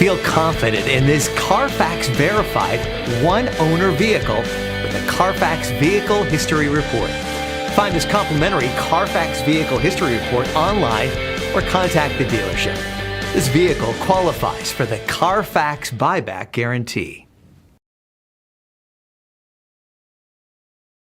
Feel confident in this Carfax verified one-owner vehicle with a Carfax Vehicle History Report. Find this complimentary Carfax Vehicle History Report online or contact the dealership. This vehicle qualifies for the Carfax Buyback Guarantee.